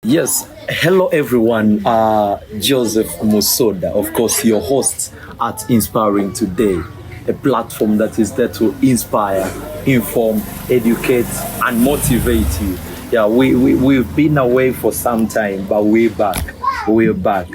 Yes, hello everyone. Joseph Musoda, of course, your host at Inspiring Today, a platform that is there to inspire, inform, educate, and motivate you. Yeah, we've been away for some time, but we're back. We're back.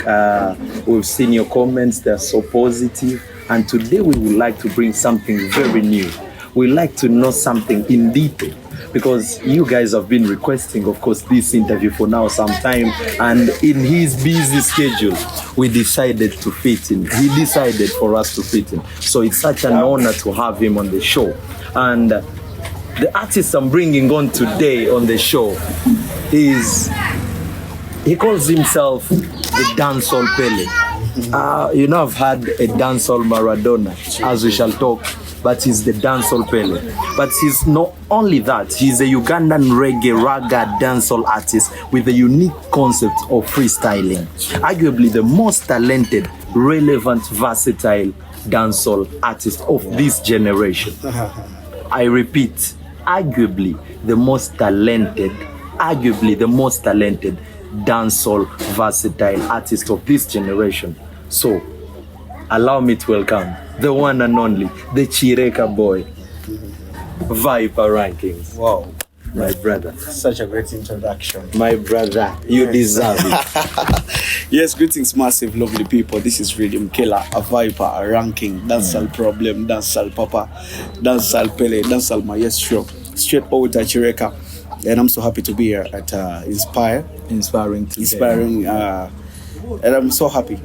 We've seen your comments, they're so positive, and today we would like to bring something very new. We like to know something in detail, because you guys have been requesting, of course, this interview for now some time, and in his busy schedule, we decided to fit in. He decided for us to fit in. So it's such an honor to have him on the show. And the artist I'm bringing on today on the show he calls himself the dancehall Pele. I've had a dancehall Maradona, as we shall talk, but he's the dancehall Pele. But he's not only that, he's a Ugandan reggae raga dancehall artist with a unique concept of freestyling. Arguably the most talented, relevant, versatile dancehall artist of this generation. I repeat, arguably the most talented dancehall versatile artist of this generation. So allow me to welcome the one and only, the Chireka boy, Vyper Ranking. Wow, my brother. Such a great introduction. My brother, you deserve it. Yes, greetings, massive, lovely people. This is Rhythm Killer, a Vyper Ranking, Dancehall Problem, Dancehall Papa, Dancehall Pele, Dancehall Maestro, straight out at Chireka. And I'm so happy to be here at Inspiring today. And I'm so happy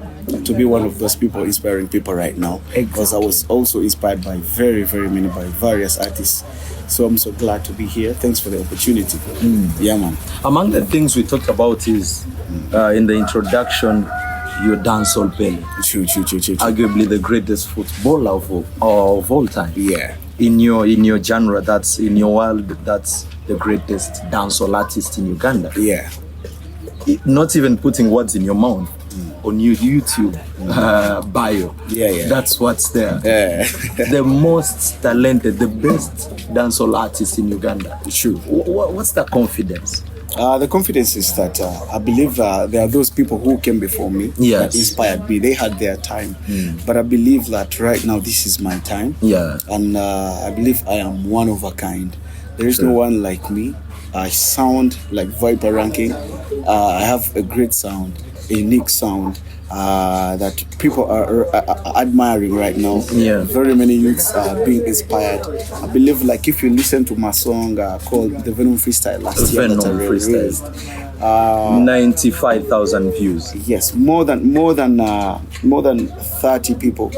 to be one of those people inspiring people right now, because I was also inspired by by various artists. So I'm so glad to be here. Thanks for the opportunity. Yeah, man. Among the things we talked about is in the introduction, your dancehall Pele. True. Arguably the greatest footballer of all time. Yeah. In your genre, that's in your world, that's the greatest dancehall artist in Uganda. Yeah. Not even putting words in your mouth. On your YouTube bio. Yeah. That's what's there. Yeah. The most talented, the best dancehall artist in Uganda. True. What's the confidence? The confidence is that I believe there are those people who came before me that inspired me. They had their time. But I believe that right now this is my time. Yeah. And I believe I am one of a kind. There is no one like me. I sound like Vyper Ranking. I have a great sound, a unique sound that people are admiring right now. Yeah. Very many youths are being inspired. I believe, like, if you listen to my song called The Venom Freestyle last year that I released, 95,000 views. Yes, more than 30 people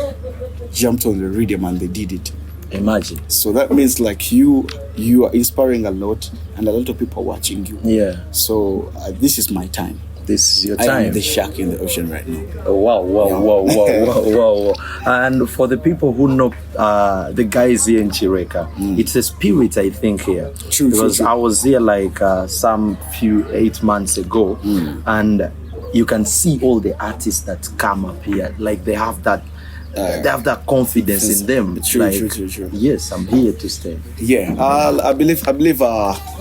jumped on the rhythm and they did it. Imagine. So that means like you are inspiring a lot, and a lot of people watching you. Yeah. So this is my time. This is your time. I am the shark in the ocean right now. Wow. And for the people who know the guys here in Chireka, it's a spirit, I think, here. True. Because I was here like some 8 months ago, and you can see all the artists that come up here. Like they have that confidence in them. True. Yes, I'm here to stay. Yeah, I believe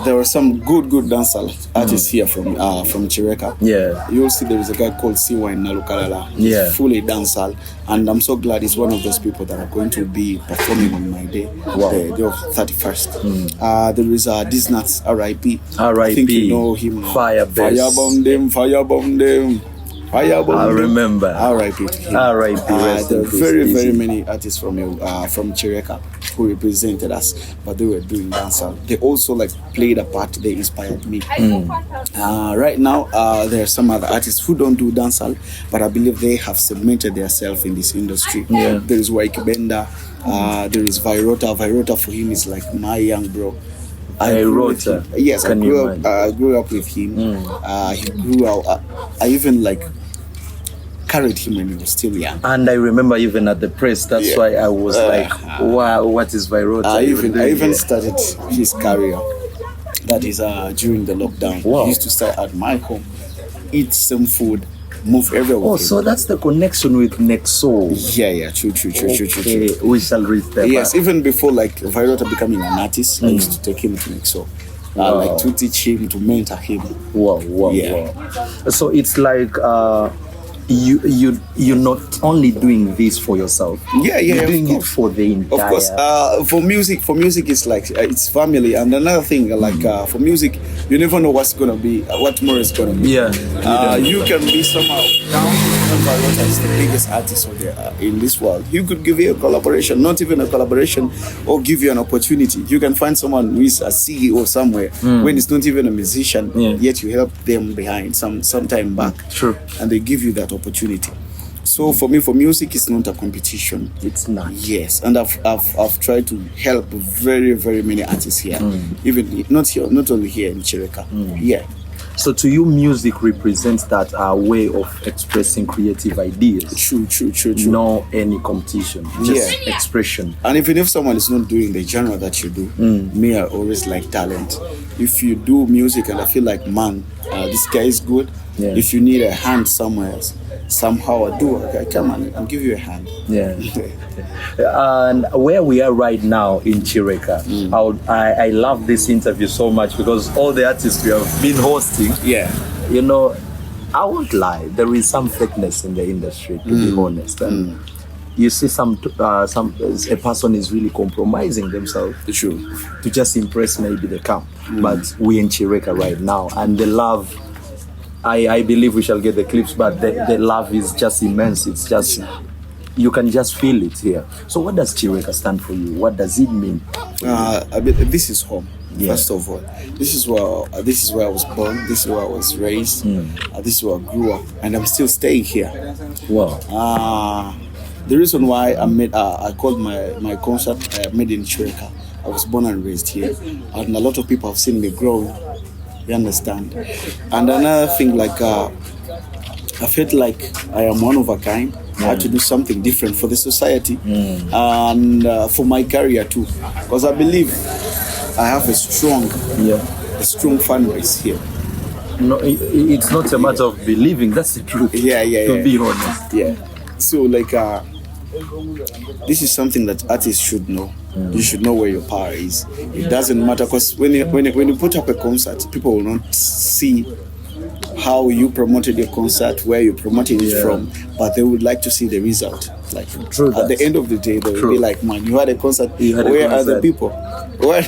there are some good dancehall artists here from Chireka. Yeah, you'll see there is a guy called Siwa in Nalukalala. Yeah, he's fully dancehall, and I'm so glad he's one of those people that are going to be performing on my day, the day of 31st. There is Disnuts, R.I.P. I think you know him. Firebomb them. I remember. R.I.P. to him. R.I.P. There are very many artists from Chireka who represented us, but they were doing dancehall. They also played a part. They inspired me. Right now, there are some other artists who don't do dancehall, but I believe they have cemented themselves in this industry. Yeah. There is Benda. There is Vyroota. Vyroota for him is like my young bro. Vyroota. Yes, I grew up with him. He grew out. I even carried him when he was still young. And I remember even at the press, that's why I was wow, what is Vyroota? I even started his career. That is during the lockdown. Wow. He used to stay at my home, eat some food, move everywhere. Oh, so that's the connection with Nexo. Yeah, true. We shall reach there. Yes, even before Vyroota becoming an artist, I used to take him to Nexo. like to teach him, to mentor him. Wow, Yeah. wow. So it's like you're not only doing this for yourself. You're doing it for the entire. Of course, for music it's like it's family. And another thing, like for music, you never know what's gonna be, what tomorrow is gonna be. Yeah. You can be somehow down. Vyroota is the biggest artist in this world. He could give you a collaboration, not even a collaboration, or give you an opportunity. You can find someone who is a CEO somewhere when it's not even a musician, yet you help them behind some time back. True. And they give you that opportunity. So for me, for music, it's not a competition. It's not. Yes, and I've tried to help very, very many artists here, even not only here in Chireka. Yeah. So to you, music represents that way of expressing creative ideas. True. No any competition, just expression. And even if someone is not doing the genre that you do, me, I always like talent. If you do music and I feel like, man, this guy is good. Yeah. If you need a hand somewhere else, somehow I come on, I'll give you a hand. Yeah. And where we are right now in Chireka, I love this interview so much because all the artists we have been hosting, you know, I won't lie, there is some fakeness in the industry, to be honest. And you see a person is really compromising themselves to just impress maybe the camp. But we in Chireka right now, and the love, I believe we shall get the clips, but the love is just immense. It's just, you can just feel it here. So what does Chireka stand for you? What does it mean? This is home. First of all, this is where I was born. This is where I was raised. This is where I grew up, and I'm still staying here. Wow. The reason why I called my concert Made in Chireka. I was born and raised here, and a lot of people have seen me grow. You understand? And another thing, like I felt like I am one of a kind. I had to do something different for the society and for my career too, because I believe I have a strong fan base here. No, it's not a matter of believing. That's the truth. To be honest. Yeah. So like this is something that artists should know. You should know where your power is. It doesn't matter, because when you put up a concert, people will not see how you promoted your concert, where you promoted it from, but they would like to see the result. Like at the end of the day, they will be like, "Man, you had a concert. Where are the people? Where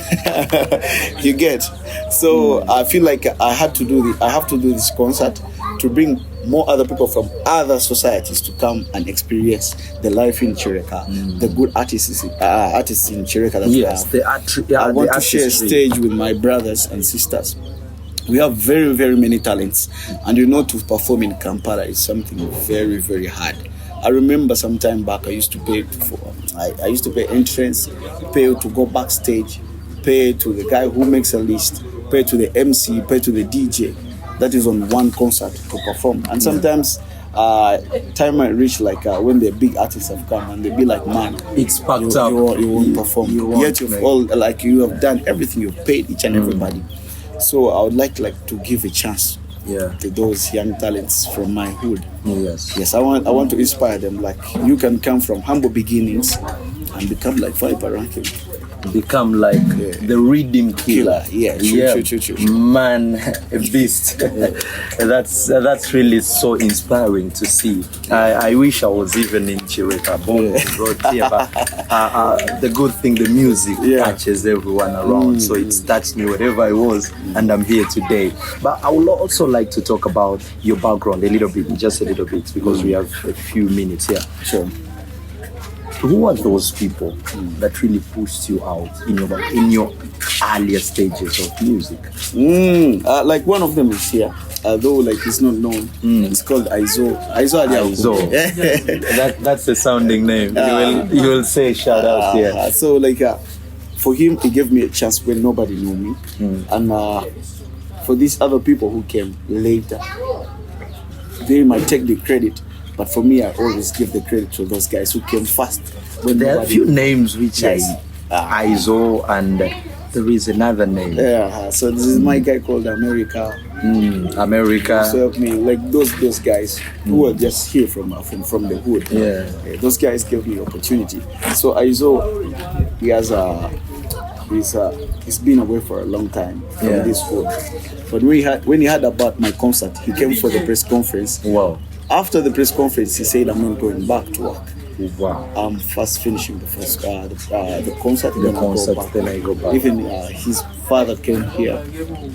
you get?" So I feel like I have to do this concert to bring more other people from other societies to come and experience the life in Chireka, the good artists in Chireka that we have. I want to share a stage with my brothers and sisters. We have very, very many talents, and to perform in Kampala is something very, very hard. I remember some time back, I used to pay entrance, pay to go backstage, pay to the guy who makes a list, pay to the MC, pay to the DJ. That is on one concert to perform. And sometimes time might reach like when the big artists have come and they be like, man, it's packed up. You won't perform. Yet you have done everything, you've paid each and everybody. So I would like to give a chance to those young talents from my hood. Yes, I want to inspire them. Like, you can come from humble beginnings and become like Vyper Ranking. Become like the rhythm killer. True. Man, a beast. That's really so inspiring to see. I wish I was even in Chireka, but the good thing, the music touches everyone around. So it's touched me wherever I was, and I'm here today. But I would also like to talk about your background just a little bit, because we have a few minutes here. Sure. Who are those people that really pushed you out in your earlier stages of music? Like one of them is here, though like it's not known. It's called Aizo. That's the sounding name. You will say shout out here. So like for him, he gave me a chance when nobody knew me, and for these other people who came later, they might take the credit. But for me, I always give the credit to those guys who came first. There are a few names which Aizo, and there is another name. So this is my guy called America. America. So help me, like those guys who are just here from the hood. Those guys gave me opportunity. So Aizo, he has he's been away for a long time from Yeah. this world. But when he heard about my concert, he came for the press conference. Wow. After the press conference, he said, "I'm not going back to work. Wow. I'm first finishing the concert. The concert, then I go back." Even his father came here.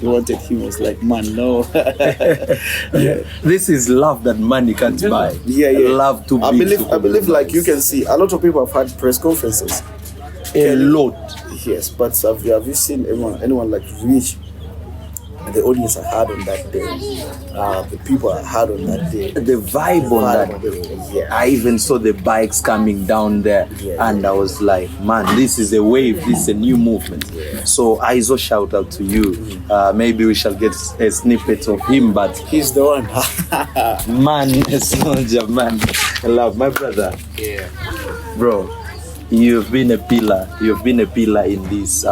He wanted him. Was like, "Man, no." Yeah. This is love that money can't buy. Yeah. Love to I be. believe, like you can see, a lot of people have had press conferences. A lot. Yes, but have you seen anyone like reach the audience I had on that day? The people I had on that day. The vibe on that day. Yeah. I even saw the bikes coming down there, and I was like, man, this is a wave. This is a new movement. So I also shout out to you. Maybe we shall get a snippet of him, but He's the one. man, a soldier, man. I love my brother. Yeah. Bro, you've been a pillar. You've been a pillar in this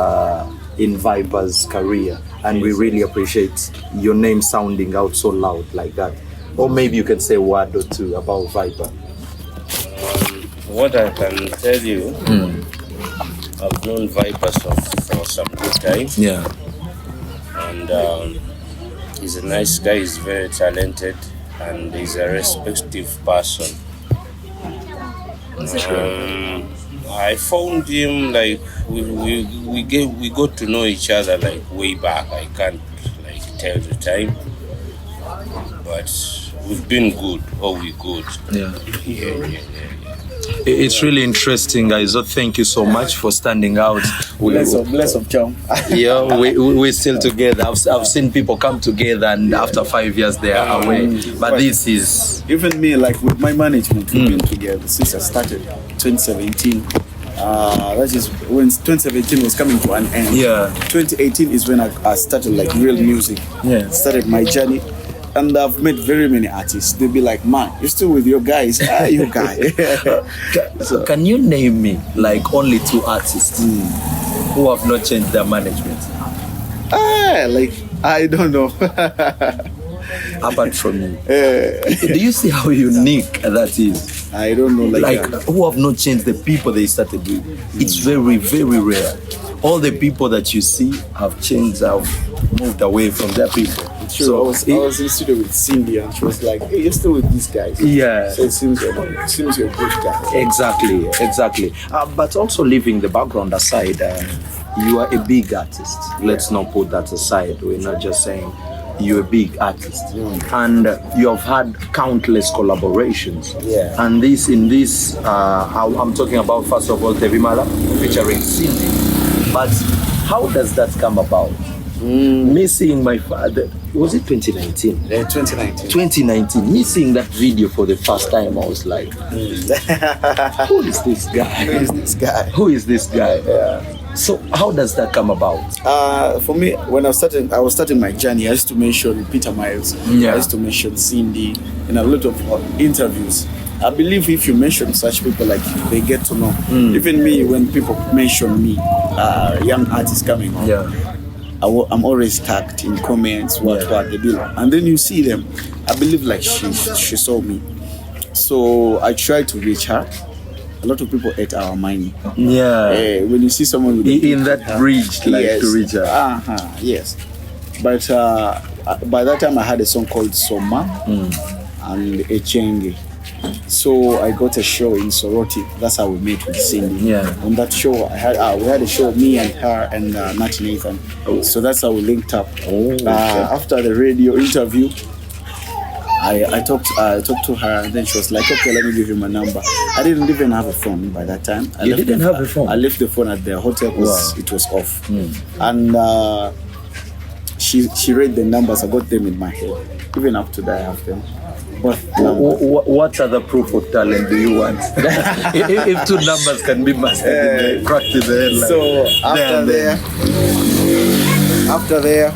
in Vyper's career, and we really appreciate your name sounding out so loud like that. Or maybe you can say a word or two about Vyper. What I can tell you, I've known Vyper for some good time, Yeah. and he's a nice guy. He's very talented, and he's a respective person. I found him like we got to know each other like way back. I can't like tell the time, but we've been good. Oh, we good. Yeah. Yeah. It's really interesting, guys. So thank you so much for standing out. Bless of charm. Yeah, we're still together. I've seen people come together, and after 5 years they are away. But this is Even me, like with my management, we've been together since I started 2017. That is when 2017 was coming to an end. Yeah. 2018 is when I started like real music. Yeah. Started my journey. And I've met very many artists. They'll be like, "Man, you're still with your guys." You guy. So, Can you name me like only 2 artists who have not changed their management? like, I don't know. Apart from you. Do you see how unique that is? I don't know. Like who have not changed the people they started with. It's very, very rare. All the people that you see have changed, have moved away from their people. True. I was in studio with Cindy, and she was like, "Hey, you're still with these guys." Yeah. So it seems you're a good guy. Exactly. But also leaving the background aside, you are a big artist. Let's not put that aside. We're not just saying you're a big artist, and you have had countless collaborations. Yeah. And I'm talking about first of all Tevimala featuring Cindy. But how does that come about? Me seeing my father, was it 2019? 2019. 2019, me seeing that video for the first time, I was like, who is this guy? Who is this guy? Yeah. So how does that come about? For me, when I was starting my journey, I used to mention Peter Miles. Yeah. I used to mention Cindy in a lot of interviews. I believe if you mention such people, like they get to know. Even me, when people mention me, young artists coming on, I'm always tagged in comments, what they do, and then you see them. I believe like she saw me, so I tried to reach her. A lot of people ate our money. Yeah. When you see someone with in that bridge, like yes. to reach her. Yes. But by that time I had a song called Soma and Echenge. So I got a show in Soroti. That's how we met with Cindy. Yeah. On that show, we had a show, me and her and Nat Nathan. So that's how we linked up. After the radio interview, I talked to her, and then she was like, "Okay, let me give you my number." I didn't even have a phone by that time. You didn't have a phone? I left the phone at the hotel because it was off. And she read the numbers. I got them in my head. Even up to that, I have them. What other proof of talent do you want? if 2 numbers can be mastered, cracked in the headline. So after there,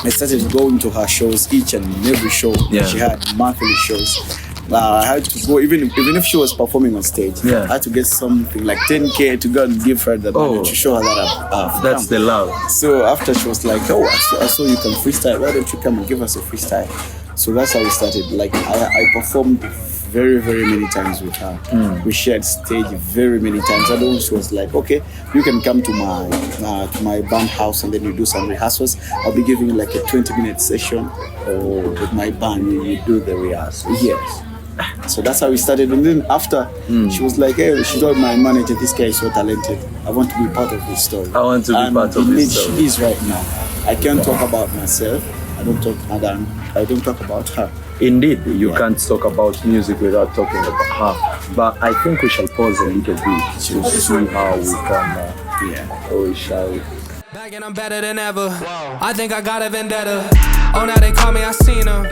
I started going to her shows, each and every show. Yeah. She had monthly shows. I had to go, even if she was performing on stage, I had to get something like 10K to go and give her the money to show her that I've That's come. the love. So after she was like, "Oh, I saw you can freestyle. Why don't you come and give us a freestyle?" So that's how we started. Like I performed very, very many times with her. We shared stage very many times. And then she was like, okay, you can come to my band house and then you do some rehearsals. I'll be giving you like a 20-minute session with my band. You do the rehearsals. Yes. So that's how we started. And then after, she was like, hey, she told my manager, this guy is so talented. I want to be part of his story. I want to be part of his story. She is right now. I can't talk about myself. I don't talk about her. Indeed, you can't talk about music without talking about her. But I think we shall pause a little bit to see how we can. We shall. Back and I'm better than ever. I think I got a vendetta. Oh, now they call me, I seen them.